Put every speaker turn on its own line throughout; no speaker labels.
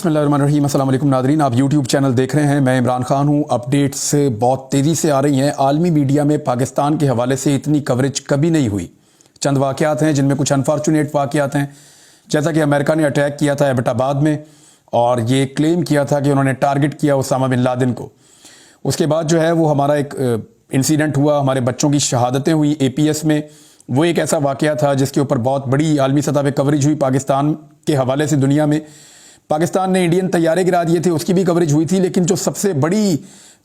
बिस्मिल्लाहिर्रहमानिर्रहीम। अस्सलाम वालेकुम नादरीन, आप यूट्यूब चैनल देख रहे हैं। मैं इमरान खान हूँ। अपडेट्स बहुत तेज़ी से आ रही हैं। आलमी मीडिया में पाकिस्तान के हवाले से इतनी कवरेज कभी नहीं हुई। चंद वाक़यात हैं जिनमें कुछ अनफॉर्चुनेट वाक़यात हैं, जैसा कि अमेरिका ने अटैक किया था एबटाबाद में और ये क्लेम किया था कि उन्होंने टारगेट किया उसामा बिन लादेन को। उसके बाद जो है वो हमारा एक इंसिडेंट हुआ, हमारे बच्चों की शहादतें हुई APS में। वो एक ऐसा वाक़या था जिसके ऊपर बहुत बड़ी आलमी सतह पे कवरेज हुई पाकिस्तान के हवाले से दुनिया में। पाकिस्तान ने इंडियन तैयारे गिरा दिए थे, उसकी भी कवरेज हुई थी। लेकिन जो सबसे बड़ी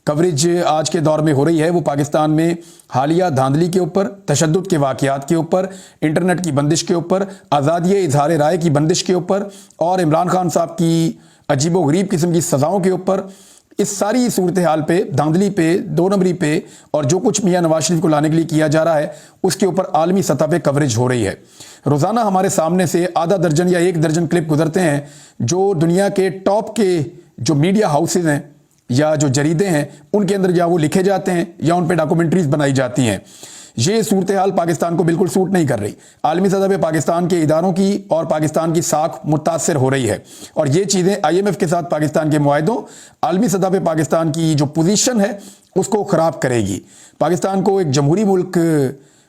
कवरेज आज के दौर में हो रही है वो पाकिस्तान में हालिया धांधली के ऊपर, तशद्दुद के वाक़यात के ऊपर, इंटरनेट की बंदिश के ऊपर, आज़ादी इज़हार राय की बंदिश के ऊपर और इमरान खान साहब की अजीबो गरीब किस्म की सज़ाओं के ऊपर। इस सारी सूरत हाल पे, धांधली पे, दो नंबरी पे और जो कुछ मियां नवाज शरीफ को लाने के लिए किया जा रहा है उसके ऊपर आलमी सतह पे कवरेज हो रही है। रोज़ाना हमारे सामने से आधा दर्जन या एक दर्जन क्लिप गुजरते हैं जो दुनिया के टॉप के जो मीडिया हाउसेज हैं या जो जरीदे हैं उनके अंदर या वो लिखे जाते हैं या उन पर डॉक्यूमेंट्रीज बनाई जाती हैं। ये सूरत हाल पाकिस्तान को बिल्कुल सूट नहीं कर रही। आलमी सतह पे पाकिस्तान के इदारों की और पाकिस्तान की साख मुतासर हो रही है और ये चीज़ें IMF के साथ पाकिस्तान के मुआहदों, आलमी सतह पे पाकिस्तान की जो पोजीशन है उसको ख़राब करेगी। पाकिस्तान को एक जमहूरी मुल्क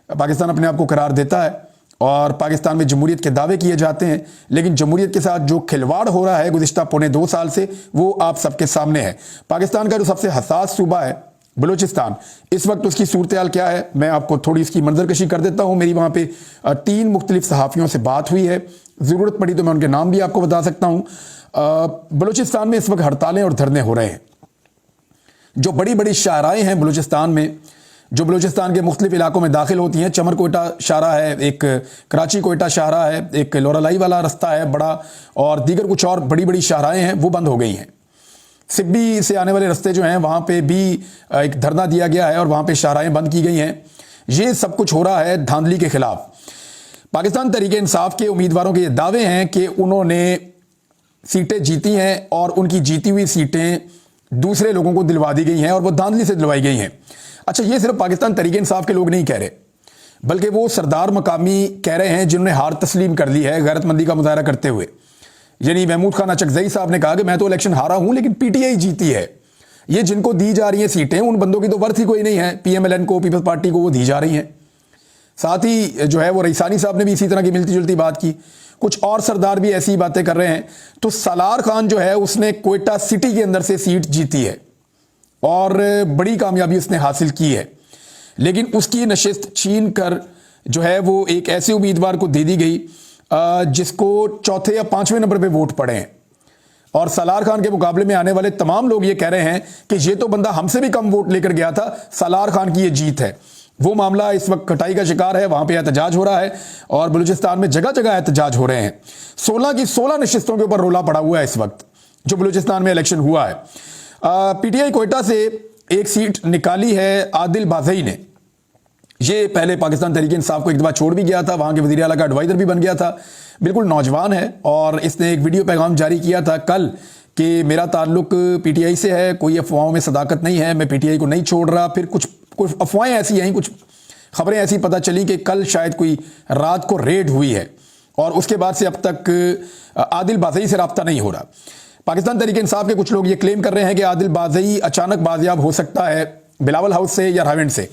पाकिस्तान अपने आप को करार देता है और पाकिस्तान में जमहूरियत के दावे किए जाते हैं, लेकिन जमहूरियत के साथ जो खिलवाड़ हो रहा है गुज़िश्ता पौने 2 साल से वो आप सबके सामने है। पाकिस्तान का जो सबसे हसास सूबा है बलूचिस्तान, इस वक्त उसकी सूरत हाल क्या है मैं आपको थोड़ी इसकी मंजरकशी कर देता हूँ। मेरी वहाँ पे 3 मुख्तलिफ सहाफ़ियों से बात हुई है, ज़रूरत पड़ी तो मैं उनके नाम भी आपको बता सकता हूँ। बलूचिस्तान में इस वक्त हड़तालें और धरने हो रहे हैं। जो बड़ी बड़ी शाहराएँ हैं बलूचिस्तान में, जो बलूचिस्तान के मुख्तलिफ इलाकों में दाखिल होती हैं, चमर कोयटा शाहरा है, एक कराची कोयटा शाहरा है, एक लोरालाई वाला रास्ता है बड़ा, और दीगर कुछ और बड़ी बड़ी शाहराएँ हैं, वो बंद हो गई हैं। सिब्बी से आने वाले रास्ते जो हैं वहाँ पे भी एक धरना दिया गया है और वहाँ पे शाहराएँ बंद की गई हैं। ये सब कुछ हो रहा है धांधली के खिलाफ। पाकिस्तान तहरीक इंसाफ के उम्मीदवारों के ये दावे हैं कि उन्होंने सीटें जीती हैं और उनकी जीती हुई सीटें दूसरे लोगों को दिलवा दी गई हैं और वो धांधली से दिलवाई गई हैं। अच्छा, ये सिर्फ पाकिस्तान तहरीक इंसाफ के लोग नहीं कह रहे, बल्कि वो सरदार मकामी कह रहे हैं जिन्होंने हार तस्लीम कर ली है गैरतमंदी का मुजाहरा करते हुए। यानी महमूद खान अचकजई साहब ने कहा कि मैं तो इलेक्शन हारा हूं लेकिन PTI जीती है। ये जिनको दी जा रही हैं सीटें उन बंदों की तो वर्थ ही कोई नहीं है। PMLN को, पीपल्स पार्टी को वो दी जा रही हैं। साथ ही जो है वो रईसानी साहब ने भी इसी तरह की मिलती जुलती बात की। कुछ और सरदार भी ऐसी बातें कर रहे हैं। तो सलार खान जो है उसने कोयटा सिटी के अंदर से सीट जीती है और बड़ी कामयाबी उसने हासिल की है, लेकिन उसकी नशिस्त छीन कर जो है वो एक ऐसे उम्मीदवार को दे दी गई जिसको चौथे या 5वें नंबर पे वोट पड़े हैं। और सलार खान के मुकाबले में आने वाले तमाम लोग ये कह रहे हैं कि ये तो बंदा हमसे भी कम वोट लेकर गया था, सलार खान की ये जीत है। वो मामला इस वक्त कटाई का शिकार है, वहां पे एहतजाज हो रहा है और बलूचिस्तान में जगह जगह एहतजाज हो रहे हैं। 16 की 16 नशिस्तों के ऊपर रोला पड़ा हुआ है इस वक्त जो बलूचिस्तान में इलेक्शन हुआ है। PTI कोयटा से एक सीट निकाली है आदिल बाज़ई ने। ये पहले पाकिस्तान तहरीक इंसाफ को एक दफा छोड़ भी गया था, वहां के वज़ीर आला का एडवाइजर भी बन गया था। बिल्कुल नौजवान है और इसने एक वीडियो पैगाम जारी किया था कल कि मेरा ताल्लुक PTI से है, कोई अफवाहों में सदाकत नहीं है, मैं PTI को नहीं छोड़ रहा। फिर कुछ अफवाहें ऐसी आई, कुछ खबरें ऐसी पता चली कि कल शायद कोई रात को रेड हुई है और उसके बाद से अब तक आदिल बाज़ई से रब्ता नहीं हो रहा। पाकिस्तान तहरीक इंसाफ के कुछ लोग ये क्लेम कर रहे हैं कि आदिल बाज़ई अचानक बाजियाब हो सकता है बिलावल हाउस से या रावेंड से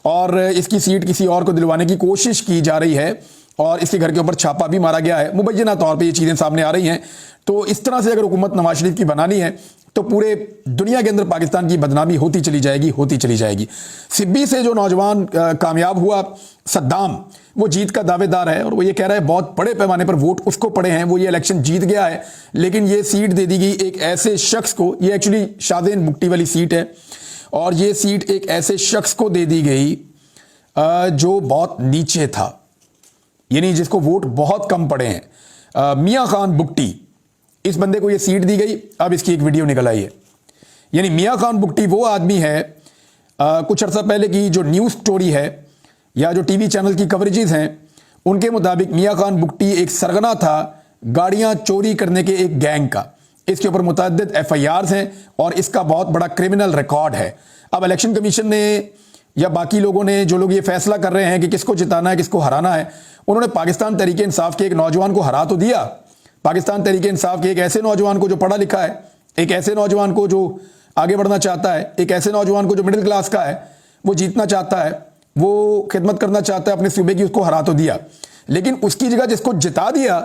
और इसकी सीट किसी और को दिलवाने की कोशिश की जा रही है और इसके घर के ऊपर छापा भी मारा गया है। मुबैना तौर पे ये चीज़ें सामने आ रही हैं। तो इस तरह से अगर हुकूमत नवाज शरीफ की बनानी है तो पूरे दुनिया के अंदर पाकिस्तान की बदनामी होती चली जाएगी, होती चली जाएगी। सिब्बी से जो नौजवान कामयाब हुआ सद्दाम, वो जीत का दावेदार है और वो ये कह रहा है बहुत बड़े पैमाने पर वोट उसको पड़े हैं, वो ये इलेक्शन जीत गया है, लेकिन ये सीट दे दी गई एक ऐसे शख्स को। ये एक्चुअली शादेन बुगटी वाली सीट है और ये सीट एक ऐसे शख्स को दे दी गई जो बहुत नीचे था, यानी जिसको वोट बहुत कम पड़े हैं। मियां खान बुगटी, इस बंदे को ये सीट दी गई। अब इसकी एक वीडियो निकल आई है। यानी मियां खान बुगटी वो आदमी है, कुछ अर्सा पहले की जो न्यूज़ स्टोरी है या जो TV चैनल की कवरेजेस हैं उनके मुताबिक मियां खान बुगटी एक सरगना था गाड़ियां चोरी करने के एक गैंग का। इसके ऊपर मुतअद्दिद FIRs हैं और इसका बहुत बड़ा क्रिमिनल रिकॉर्ड है। अब इलेक्शन कमीशन ने या बाकी लोगों ने, जो लोग ये फैसला कर रहे हैं कि किसको जिताना है किसको हराना है, उन्होंने पाकिस्तान तहरीक इंसाफ के एक नौजवान को हरा तो दिया, पाकिस्तान तहरीक इंसाफ के एक ऐसे नौजवान को जो पढ़ा लिखा है, एक ऐसे नौजवान को जो आगे बढ़ना चाहता है, एक ऐसे नौजवान को जो मिडिल क्लास का है, वो जीतना चाहता है, वो खिदमत करना चाहता है अपने सूबे की, उसको हरा तो दिया, लेकिन उसकी जगह जिसको जिता दिया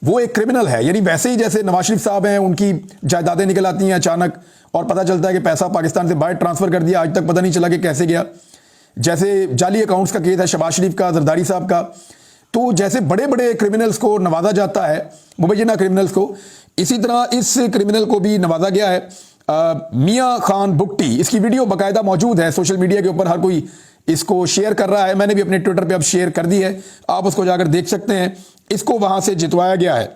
वो एक क्रिमिनल है। यानी वैसे ही जैसे नवाज शरीफ साहब हैं, उनकी जायदादें निकल आती हैं अचानक और पता चलता है कि पैसा पाकिस्तान से बाहर ट्रांसफर कर दिया, आज तक पता नहीं चला कि कैसे गया। जैसे जाली अकाउंट्स का केस है शहबाज शरीफ का, जरदारी साहब का। तो जैसे बड़े बड़े क्रिमिनल्स को नवाजा जाता है, मुबैना क्रिमिनल्स को, इसी तरह इस क्रिमिनल को भी नवाजा गया है। मियां खान बुगटी, इसकी वीडियो बाकायदा मौजूद है सोशल मीडिया के ऊपर, हर कोई इसको शेयर कर रहा है। मैंने भी अपने ट्विटर पे अब शेयर कर दी है, आप उसको जाकर देख सकते हैं। इसको वहां से जितवाया गया है।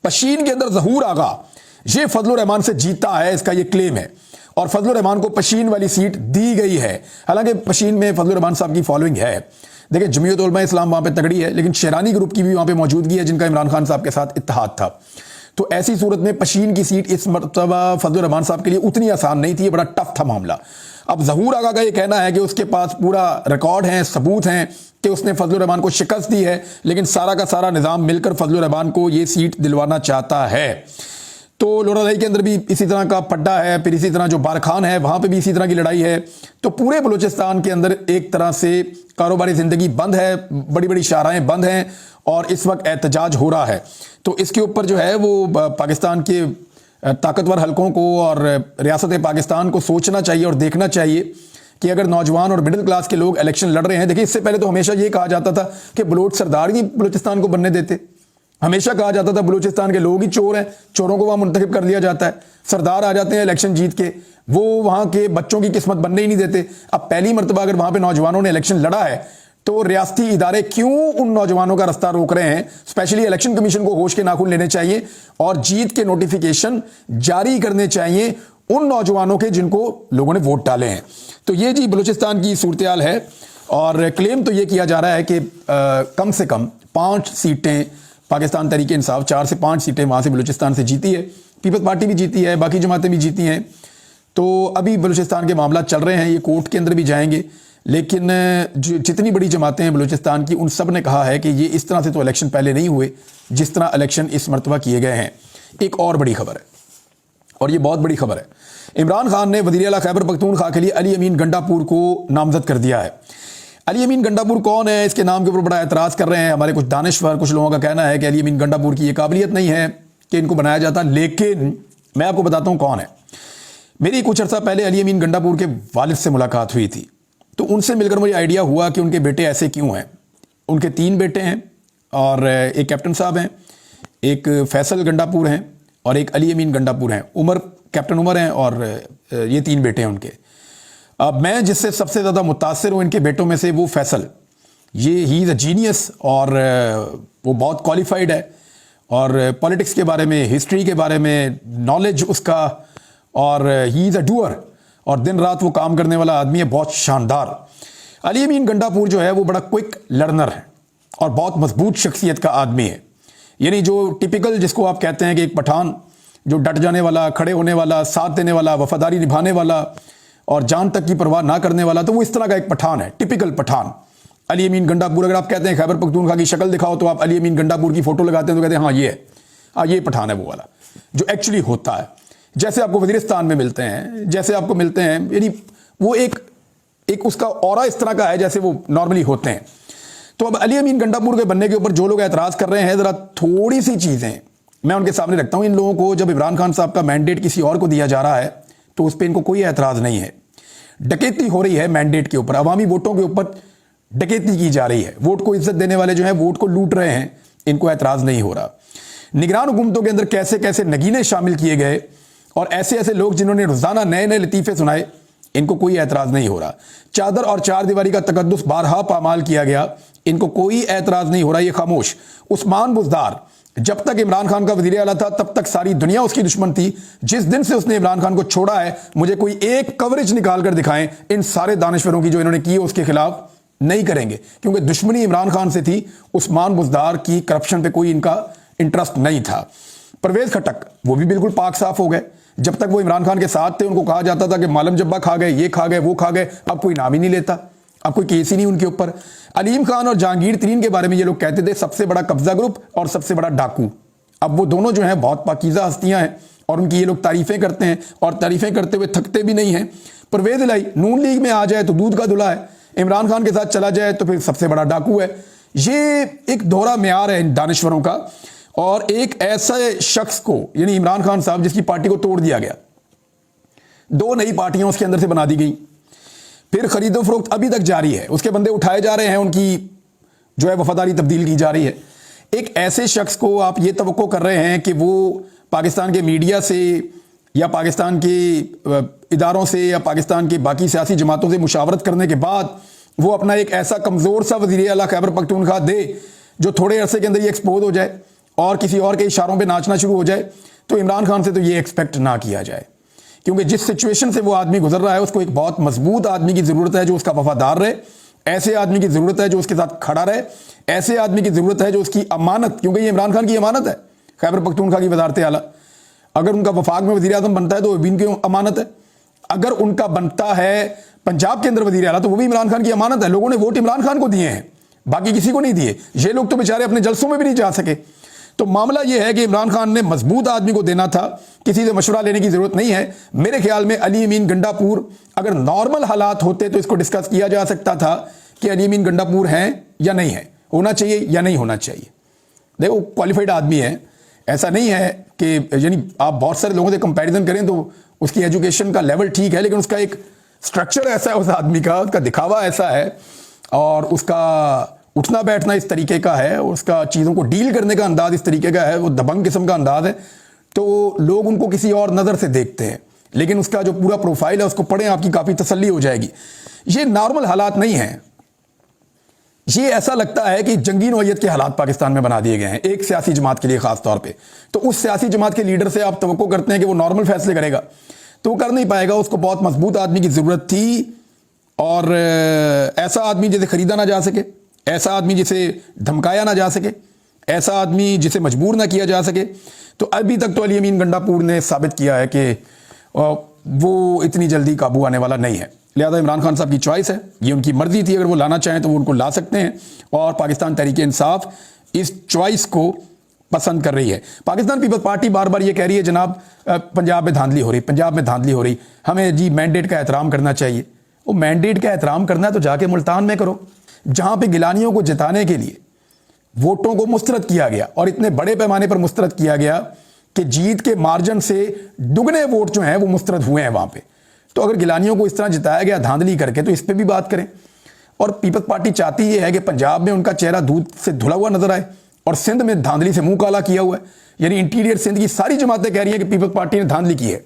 पशीन के अंदर जहूर आगा ये फजलुर रहमान से जीता है, इसका ये क्लेम है, और फजलुर रहमान को पशीन वाली सीट दी गई है। हालांकि पशीन में फजलुर रहमान साहब की फॉलोइंग है। देखिए, जमीयत उलमा इस्लाम वहां पे तगड़ी है, लेकिन शेरानी ग्रुप की भी वहां पे मौजूदगी है, जिनका इमरान खान साहब के साथ इत्तेहाद था। तो ऐसी सूरत में पशीन की सीट इस मरतबा फजलुर रहमान साहब के लिए उतनी आसान नहीं थी, बड़ा टफ था मामला। अब जहूर आगा का ये कहना है कि उसके पास पूरा रिकॉर्ड है, सबूत हैं कि उसने फजलुर रहमान को शिकस्त दी है, लेकिन सारा का सारा निजाम मिलकर फजलुर रहमान को ये सीट दिलवाना चाहता है। तो लोरालाई के अंदर भी इसी तरह का पड्डा है, फिर इसी तरह जो बारखान है वहां पे भी इसी तरह की लड़ाई है। तो पूरे बलूचिस्तान के अंदर एक तरह से कारोबारी जिंदगी बंद है, बड़ी बड़ी शाहराएं बंद हैं और इस वक्त एहतजाज हो रहा है। तो इसके ऊपर जो है वो पाकिस्तान के ताकतवर हलकों को और रियासत पाकिस्तान को सोचना चाहिए और देखना चाहिए कि अगर नौजवान और मिडिल क्लास के लोग इलेक्शन लड़ रहे हैं। देखिए, इससे पहले तो हमेशा ये कहा जाता था कि बलोच सरदार ही बलूचिस्तान को बनने देते, हमेशा कहा जाता था बलूचिस्तान के लोग ही चोर हैं, चोरों को वहां मुंतखब कर लिया जाता है, सरदार आ जाते हैं इलेक्शन जीत के, वो वहां के बच्चों की किस्मत बनने ही नहीं देते। अब पहली मरतबा अगर वहां पे नौजवानों ने इलेक्शन लड़ा है तो रियासती इदारे क्यों उन नौजवानों का रास्ता रोक रहे हैं? स्पेशली इलेक्शन कमीशन को होश के नाखून लेने चाहिए और जीत के नोटिफिकेशन जारी करने चाहिए उन नौजवानों के जिनको लोगों ने वोट डाले हैं। तो ये जी बलूचिस्तान की सूरत हाल है और क्लेम तो ये किया जा रहा है कि कम से कम 5 सीटें पाकिस्तान तहरीक इंसाफ, 4 से 5 सीटें वहां से बलूचिस्तान से जीती है। पीपल्स पार्टी भी जीती है, बाकी जमातें भी जीती हैं। तो अभी बलूचिस्तान के मामला चल रहे हैं, ये कोर्ट के अंदर भी जाएंगे, लेकिन जितनी बड़ी जमातें हैं बलूचिस्तान की, उन सब ने कहा है कि ये इस तरह से तो इलेक्शन पहले नहीं हुए जिस तरह इलेक्शन इस मरतबा किए गए हैं। एक और बड़ी खबर है, और ये बहुत बड़ी खबर है, इमरान खान ने वज़ीर आला खैबर पख्तूनख्वा के लिए अली अमीन गंडापुर को नामजद कर दिया है। अली अमीन गंडापुर कौन है? इसके नाम के ऊपर बड़ा एतराज़ कर रहे हैं हमारे कुछ दानिश्वर। कुछ लोगों का कहना है कि अली अमीन गंडापुर की ये काबिलियत नहीं है कि इनको बनाया जाता, लेकिन मैं आपको बताता हूँ कौन है। मेरी कुछ अर्सा पहले अली अमीन गंडापुर के वालिद से मुलाकात हुई थी, तो उनसे मिलकर मुझे आइडिया हुआ कि उनके बेटे ऐसे क्यों हैं। उनके 3 बेटे हैं और एक कैप्टन साहब हैं, एक फैसल गंडापुर हैं और एक अली अमीन गंडापुर हैं। उमर, कैप्टन उमर हैं और ये 3 बेटे हैं उनके। अब मैं जिससे सबसे ज़्यादा मुतासिर हूँ इनके बेटों में से, वो फैसल, ये ही इज़ अ जीनियस और वो बहुत क्वालिफाइड है और पॉलिटिक्स के बारे में, हिस्ट्री के बारे में नॉलेज उसका, और ही इज़ अ डूअर और दिन रात वो काम करने वाला आदमी है, बहुत शानदार। अली अमीन गंडापुर जो है वो बड़ा क्विक लर्नर है और बहुत मजबूत शख्सियत का आदमी है। यानी जो टिपिकल जिसको आप कहते हैं कि एक पठान जो डट जाने वाला, खड़े होने वाला, साथ देने वाला, वफादारी निभाने वाला और जान तक की परवाह ना करने वाला, तो वो इस तरह का एक पठान है, टिपिकल पठान अली अमीन गंडापुर। अगर आप कहते हैं खैबर पख्तूनख्वा की शक्ल दिखाओ तो आप अली अमीन गंडापुर की फोटो लगाते हैं तो कहते हैं हाँ ये है, हाँ ये पठान है वो वाला जो एक्चुअली होता है। जैसे आपको वज़ीरिस्तान में मिलते हैं, जैसे आपको मिलते हैं, यानी वो एक उसका ऑरा इस तरह का है जैसे वो नॉर्मली होते हैं। तो अब अली अमीन गंडापुर के बनने के ऊपर जो लोग एतराज़ कर रहे हैं, ज़रा थोड़ी सी चीज़ें मैं उनके सामने रखता हूँ। इन लोगों को जब इमरान खान साहब का मैंडेट किसी और को दिया जा रहा है तो उस पर इनको कोई एतराज़ नहीं है। डकैती हो रही है मैंडेट के ऊपर, अवामी वोटों के ऊपर डकैती की जा रही है, वोट को इज्जत देने वाले जो हैं वोट को लूट रहे हैं, इनको एतराज़ नहीं हो रहा। निगरान हुकूमतों के अंदर कैसे कैसे नगीने शामिल किए गए और ऐसे ऐसे लोग जिन्होंने रोज़ाना नए नए लतीफ़े सुनाए, इनको कोई एतराज़ नहीं हो रहा। चादर और चार दीवारी का तकद्दुस बारहा पामाल किया गया, इनको कोई एतराज़ नहीं हो रहा, ये खामोश। उस्मान बुज़दार जब तक इमरान खान का वज़ीर आला था तब तक सारी दुनिया उसकी दुश्मन थी। जिस दिन से उसने इमरान खान को छोड़ा है, मुझे कोई एक कवरेज निकाल कर दिखाएं इन सारे दानिश्वरों की जो इन्होंने की है उसके खिलाफ, नहीं करेंगे, क्योंकि दुश्मनी इमरान खान से थी, उस्मान बुज़दार की करप्शन पे कोई इनका इंटरेस्ट नहीं था। परवेज खटक वो भी बिल्कुल पाक साफ हो गए। जब तक वो इमरान खान के साथ थे उनको कहा जाता था कि मालम जब्बा खा गए, ये खा गए, वो खा गए, अब कोई नाम ही नहीं लेता, अब कोई केस ही नहीं उनके ऊपर। अलीम खान और जहांगीर तरीन के बारे में ये लोग कहते थे सबसे बड़ा कब्जा ग्रुप और सबसे बड़ा डाकू। अब वो दोनों जो हैं बहुत पाकीज़ा हस्तियां हैं और उनकी ये लोग तारीफें करते हैं और तारीफें करते हुए थकते भी नहीं हैं। परवेज़ इलाही नून लीग में आ जाए तो दूध का धुला है, इमरान खान के साथ चला जाए तो फिर सबसे बड़ा डाकू है। ये एक दोहरा म्यार है इन दानिश्वरों का। और एक ऐसे शख्स को यानी इमरान खान साहब जिसकी पार्टी को तोड़ दिया गया, 2 नई पार्टियां उसके अंदर से बना दी गई, फिर खरीदो फरोख्त अभी तक जारी है, उसके बंदे उठाए जा रहे हैं, उनकी जो है वफादारी तब्दील की जा रही है। एक ऐसे शख्स को आप ये तवक्को कर रहे हैं कि वो पाकिस्तान के मीडिया से या पाकिस्तान के इदारों से या पाकिस्तान के बाकी सियासी जमातों से मुशावरत करने के बाद वो अपना एक ऐसा कमज़ोर सा वज़ीर आला खैबर पख्तूनख्वा दे जो थोड़े अरसे के अंदर ये एक्सपोज हो जाए और किसी और के इशारों पे नाचना शुरू हो जाए, तो इमरान खान से तो ये एक्सपेक्ट ना किया जाए। क्योंकि जिस सिचुएशन से वो आदमी गुजर रहा है उसको एक बहुत मजबूत आदमी की ज़रूरत है जो उसका वफादार रहे, ऐसे आदमी की ज़रूरत है जो उसके साथ खड़ा रहे, ऐसे आदमी की ज़रूरत है जो उसकी अमानत, क्योंकि ये इमरान खान की अमानत है खैबर पख्तूनख्वा की वज़ारत आला। अगर उनका वफाक में वज़ीर आज़म बनता है तो वो भी इनकी अमानत है, अगर उनका बनता है पंजाब के अंदर वज़ीर आला तो वो भी इमरान खान की अमानत है। लोगों ने वोट इमरान खान को दिए हैं, बाकी किसी को नहीं दिए। ये लोग तो बेचारे अपने जलसों में भी नहीं जा सके। तो मामला यह है कि इमरान खान ने मजबूत आदमी को देना था, किसी से मशवरा लेने की जरूरत नहीं है। मेरे ख्याल में अली अमीन गंडापुर, अगर नॉर्मल हालात होते तो इसको डिस्कस किया जा सकता था कि अली अमीन गंडापुर हैं या नहीं है, होना चाहिए या नहीं होना चाहिए। देखो क्वालिफाइड आदमी है, ऐसा नहीं है कि यानी आप बहुत सारे लोगों से कंपैरिजन करें तो उसकी एजुकेशन का लेवल ठीक है, लेकिन उसका एक स्ट्रक्चर ऐसा है उस आदमी का, उसका दिखावा ऐसा है और उसका उठना बैठना इस तरीके का है, उसका चीज़ों को डील करने का अंदाज इस तरीके का है, वो दबंग किस्म का अंदाज है, तो लोग उनको किसी और नज़र से देखते हैं। लेकिन उसका जो पूरा प्रोफाइल है उसको पढ़ें, आपकी काफ़ी तसल्ली हो जाएगी। ये नॉर्मल हालात नहीं हैं, ये ऐसा लगता है कि जंगी नौयत के हालात पाकिस्तान में बना दिए गए हैं एक सियासी जमात के लिए ख़ास तौर पे। तो उस सियासी जमात के लीडर से आप तवक्को करते हैं कि वो नॉर्मल फैसले करेगा, तो वो कर नहीं पाएगा। उसको बहुत मजबूत आदमी की ज़रूरत थी और ऐसा आदमी जिसे खरीदा ना जा सके, ऐसा आदमी जिसे धमकाया ना जा सके, ऐसा आदमी जिसे मजबूर ना किया जा सके। तो अभी तक तो अली अमीन गंडापुर ने साबित किया है कि वो इतनी जल्दी काबू आने वाला नहीं है। लिहाजा इमरान खान साहब की चॉइस है, ये उनकी मर्जी थी, अगर वो लाना चाहें तो वो उनको ला सकते हैं और पाकिस्तान तहरीक इंसाफ इस चॉइस को पसंद कर रही है। पाकिस्तान पीपल्स पार्टी बार बार ये कह रही है जनाब पंजाब में धांधली हो रही, पंजाब में धांधली हो रही, हमें जी मैंडेट का एहतराम करना चाहिए। वो मैंडेट का एहतराम करना है तो जाके मुल्तान में करो, जहां पे गिलानियों को जिताने के लिए वोटों को मुस्तरद किया गया और इतने बड़े पैमाने पर मुस्तरद किया गया कि जीत के मार्जिन से दुगने वोट जो हैं वो मुस्तरद हुए हैं वहां पे। तो अगर गिलानियों को इस तरह जिताया गया धांधली करके, तो इस पर भी बात करें। और पीपल्स पार्टी चाहती ये है कि पंजाब में उनका चेहरा दूध से धुला हुआ नजर आए और सिंध में धांधली से मुंह काला किया हुआ है। यानी इंटीरियर सिंध की सारी जमातें कह रही हैं कि पीपल्स पार्टी ने धांधली की है,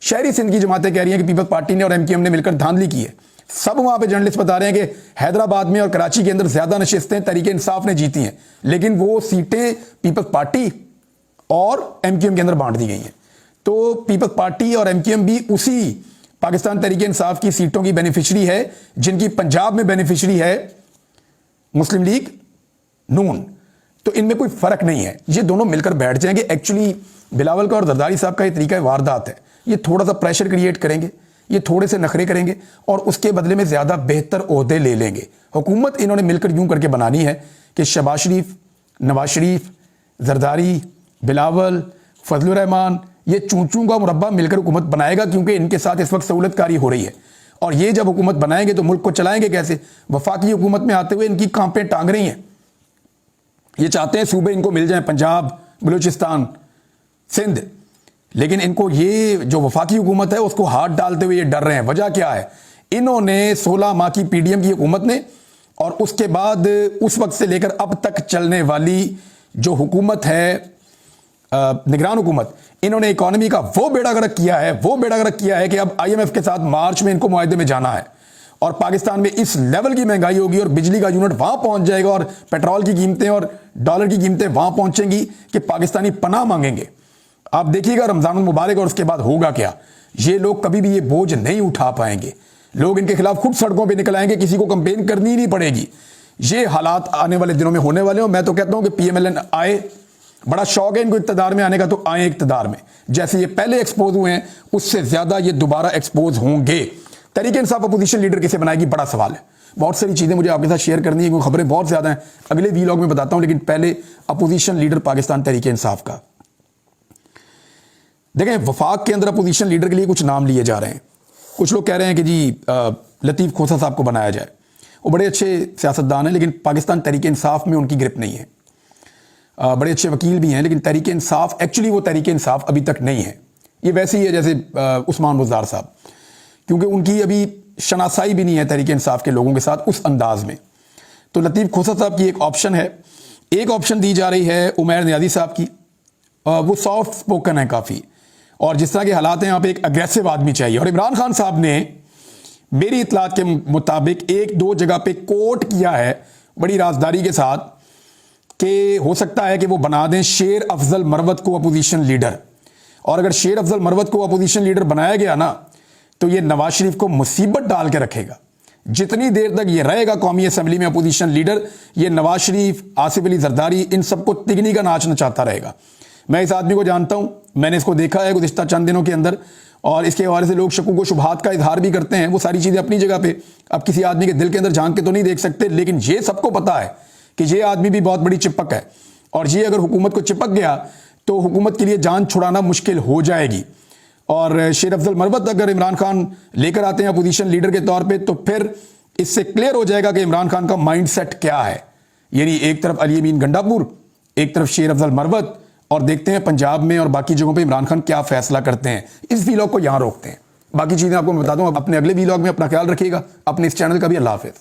शहरी सिंध की जमातें कह रही हैं कि पीपल्स पार्टी ने और एमक्यूएम ने मिलकर धांधली की है। सब वहां पे जर्नलिस्ट बता रहे हैं कि हैदराबाद में और कराची के अंदर ज्यादा नशिस्तें तहरीक इंसाफ ने जीती हैं, लेकिन वो सीटें पीपल्स पार्टी और एमक्यूएम के अंदर बांट दी गई हैं। तो पीपल्स पार्टी और एमक्यूएम भी उसी पाकिस्तान तहरीक इंसाफ की सीटों की बेनिफिशरी है जिनकी पंजाब में बेनिफिशरी है मुस्लिम लीग नून। तो इनमें कोई फर्क नहीं है, ये दोनों मिलकर बैठ जाएंगे। एक्चुअली बिलावल का और जरदारी साहब का ये तरीका वारदात है, ये थोड़ा सा प्रेशर क्रिएट करेंगे, ये थोड़े से नखरे करेंगे और उसके बदले में ज्यादा बेहतर ओहदे ले लेंगे। हुकूमत इन्होंने मिलकर यूं करके बनानी है कि शहबाज शरीफ, नवाज शरीफ, जरदारी, बिलावल, फजलुर रहमान, ये चूचू का मुरब्बा मिलकर हुकूमत बनाएगा, क्योंकि इनके साथ इस वक्त सहूलतकारी हो रही है। और ये जब हुकूमत बनाएंगे तो मुल्क को चलाएंगे कैसे? वफाकी हुकूमत में आते हुए इनकी कांपें टांग रही हैं। ये चाहते हैं सूबे इनको मिल जाएं, पंजाब, बलूचिस्तान, सिंध, लेकिन इनको ये जो वफाकी हुकूमत है उसको हाथ डालते हुए ये डर रहे हैं। वजह क्या है? इन्होंने 16 माह की पीडीएम की हुकूमत ने और उसके बाद उस वक्त से लेकर अब तक चलने वाली जो हुकूमत है निगरान हुकूमत, इन्होंने इकोनॉमी का वो बेड़ा गर्क किया है कि अब IMF के साथ मार्च में इनको मुआहदे में जाना है और पाकिस्तान में इस लेवल की महंगाई होगी और बिजली का यूनिट वहां पहुंच जाएगा और पेट्रोल की कीमतें और डॉलर की कीमतें वहां पहुंचेंगी कि पाकिस्तानी पनाह मांगेंगे। आप देखिएगा रमजान मुबारक और उसके बाद होगा क्या। ये लोग कभी भी ये बोझ नहीं उठा पाएंगे, लोग इनके खिलाफ खुद सड़कों पर निकल आएंगे, किसी को कंपेन करनी ही नहीं पड़ेगी। ये हालात आने वाले दिनों में होने वाले हो। मैं तो कहता हूं कि PMLN आए, बड़ा शौक है इनको इक्तदार में आने का, तो आए इक्तदार में। जैसे ये पहले एक्सपोज हुए हैं उससे ज्यादा ये दोबारा एक्सपोज होंगे। तहरीक इंसाफ अपोजिशन लीडर किसे बनाएगी, बड़ा सवाल है। बहुत सारी चीज़ें मुझे आपके साथ शेयर करनी है क्योंकि खबरें बहुत ज़्यादा हैं, अगले वीलॉग में बताता हूं। लेकिन पहले अपोजिशन लीडर पाकिस्तान तहरीक इंसाफ का देखें। वफाक के अंदर अपोजिशन लीडर के लिए कुछ नाम लिए जा रहे हैं। कुछ लोग कह रहे हैं कि जी लतीफ़ खोसा साहब को बनाया जाए। वो बड़े अच्छे सियासतदान हैं लेकिन पाकिस्तान तहरीक इंसाफ में उनकी ग्रिप नहीं है। बड़े अच्छे वकील भी हैं लेकिन तहरीक इंसाफ, एक्चुअली वो तहरीक इंसाफ अभी तक नहीं है। ये वैसे ही है जैसे उस्मान बुज़दार साहब, क्योंकि उनकी अभी शनासाई भी नहीं है तहरीक इंसाफ के लोगों के साथ उस अंदाज में। तो लतीफ़ खोसा साहब की एक ऑप्शन है। एक ऑप्शन दी जा रही है उमैर नियाज़ी साहब की। वो सॉफ्ट स्पोकन है काफ़ी, और जिस तरह के हालात हैं यहाँ पे एक अग्रेसिव आदमी चाहिए। और इमरान खान साहब ने मेरी इतलात के मुताबिक एक दो जगह पे कोट किया है बड़ी राजदारी के साथ कि हो सकता है कि वो बना दें शेर अफजल मरवत को अपोजिशन लीडर। और अगर शेर अफजल मरवत को अपोजिशन लीडर बनाया गया ना तो ये नवाज शरीफ को मुसीबत डाल के रखेगा। जितनी देर तक ये रहेगा कौमी असम्बली में अपोजिशन लीडर, ये नवाज शरीफ, आसिफ अली जरदारी, इन सबको तिगनी का नाच नचाता रहेगा। मैं इस आदमी को जानता हूं, मैंने इसको देखा है गुज़िश्ता चंद दिनों के अंदर, और इसके हवाले से लोग शकूक व शुबहात का इजहार भी करते हैं। वो सारी चीज़ें अपनी जगह पे, अब किसी आदमी के दिल के अंदर झांक के तो नहीं देख सकते, लेकिन ये सबको पता है कि ये आदमी भी बहुत बड़ी चिपक है, और ये अगर हुकूमत को चिपक गया तो हुकूमत के लिए जान छुड़ाना मुश्किल हो जाएगी। और शेर अफजल मरवत अगर इमरान खान लेकर आते हैं अपोजिशन लीडर के तौर पे तो फिर इससे क्लियर हो जाएगा कि इमरान खान का माइंडसेट क्या है। यानी एक तरफ अली अमीन गंडापुर, एक तरफ शेर अफजल मरवत, और देखते हैं पंजाब में और बाकी जगहों पे इमरान खान क्या फैसला करते हैं। इस वीलॉग को यहां रोकते हैं, बाकी चीजें आपको मैं बता दूं अपने अगले वीलॉग में। अपना ख्याल रखिएगा, अपने इस चैनल का भी। अल्लाह हाफिज़।